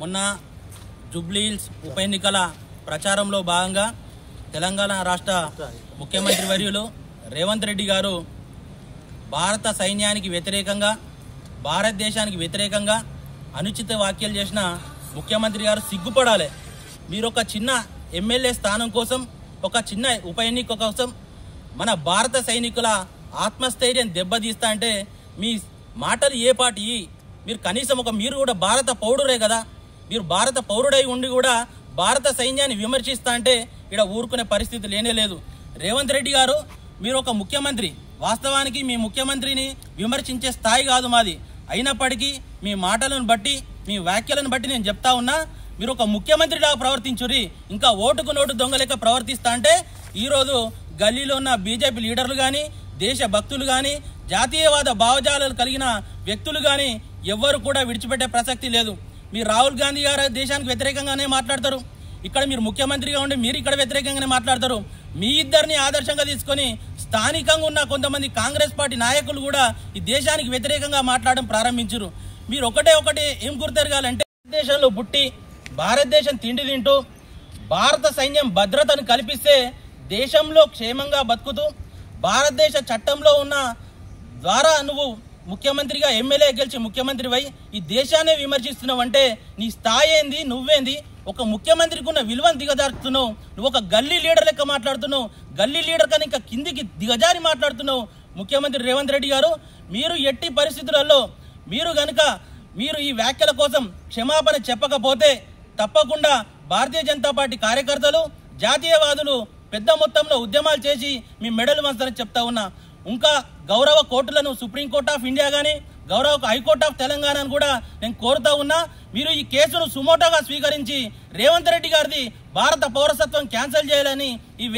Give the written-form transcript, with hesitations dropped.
మొన్న జూబ్లీహిల్స్ ఉప ఎన్నికల ప్రచారంలో భాగంగా తెలంగాణ రాష్ట్ర ముఖ్యమంత్రి వర్యులు రేవంత్ రెడ్డి గారు భారత సైన్యానికి వ్యతిరేకంగా భారతదేశానికి వ్యతిరేకంగా అనుచిత వ్యాఖ్యలు చేసిన ముఖ్యమంత్రి గారు సిగ్గుపడాలి. మీరు ఒక చిన్న ఎమ్మెల్యే స్థానం కోసం, ఒక చిన్న ఉప ఎన్నిక కోసం మన భారత సైనికుల ఆత్మస్థైర్యం దెబ్బతీస్తా అంటే మీ మాటలు ఏ పాటి? మీరు కనీసం మీరు కూడా భారత పౌరుడే కదా, మీరు భారత పౌరుడై ఉండి కూడా భారత సైన్యాన్ని విమర్శిస్తా అంటే ఇక్కడ ఊరుకునే పరిస్థితి లేనే లేదు. రేవంత్ రెడ్డి గారు, మీరు ఒక ముఖ్యమంత్రి, వాస్తవానికి మీ ముఖ్యమంత్రిని విమర్శించే స్థాయి కాదు మాది. అయినప్పటికీ మీ మాటలను బట్టి, మీ వ్యాఖ్యలను బట్టి నేను చెప్తా ఉన్నా, మీరు ఒక ముఖ్యమంత్రిలాగా ప్రవర్తించుర్రి. ఇంకా ఓటుకు నోటు దొంగలేక ప్రవర్తిస్తా అంటే ఈరోజు గల్లీలో ఉన్న బీజేపీ లీడర్లు కానీ, దేశ భక్తులు కానీ, జాతీయవాద భావజాలాలు కలిగిన వ్యక్తులు కానీ ఎవ్వరు కూడా విడిచిపెట్టే ప్రసక్తి లేదు. మీరు రాహుల్ గాంధీ గారు దేశానికి వ్యతిరేకంగానే మాట్లాడతారు, ఇక్కడ మీరు ముఖ్యమంత్రిగా ఉండి మీరు ఇక్కడ వ్యతిరేకంగానే మాట్లాడతారు. మీ ఇద్దరిని ఆదర్శంగా తీసుకొని స్థానికంగా ఉన్న కొంతమంది కాంగ్రెస్ పార్టీ నాయకులు కూడా ఈ దేశానికి వ్యతిరేకంగా మాట్లాడడం ప్రారంభించారు. మీరు ఒకటే ఏం గుర్తెరగాలంటే, భారతదేశంలో పుట్టి భారతదేశం తిండి తింటూ భారత సైన్యం భద్రతను కల్పిస్తే దేశంలో క్షేమంగా బతుకుతూ భారతదేశ చట్టంలో ఉన్న ద్వారా నువ్వు ముఖ్యమంత్రిగా ఎమ్మెల్యే గెలిచి ముఖ్యమంత్రివై ఈ దేశాన్ని విమర్శిస్తున్నావంటే నీ స్థాయి ఏంది, నువ్వేంది? ఒక ముఖ్యమంత్రికి ఉన్న విలువను దిగజారుతున్నావు. నువ్వు ఒక గల్లీ లీడర్ లెక్క మాట్లాడుతున్నావు. గల్లీ లీడర్ కానీ ఇంకా కిందికి దిగజారి మాట్లాడుతున్నావు. ముఖ్యమంత్రి రేవంత్ రెడ్డి గారు, మీరు ఎట్టి పరిస్థితులలో మీరు ఈ వ్యాఖ్యల కోసం క్షమాపణ చెప్పకపోతే తప్పకుండా భారతీయ జనతా పార్టీ కార్యకర్తలు, జాతీయవాదులు పెద్ద మొత్తంలో ఉద్యమాలు చేసి మీ మెడలు వంచాలని చెప్తా ఉన్నా. ఇంకా గౌరవ కోర్టులను, సుప్రీంకోర్టు ఆఫ్ ఇండియా కానీ, గౌరవ హైకోర్టు ఆఫ్ తెలంగాణను కూడా నేను కోరుతా ఉన్నా, మీరు ఈ కేసును సుమోటోగా స్వీకరించి రేవంత్ రెడ్డి గారిది భారత పౌరసత్వం క్యాన్సిల్ చేయాలని ఈ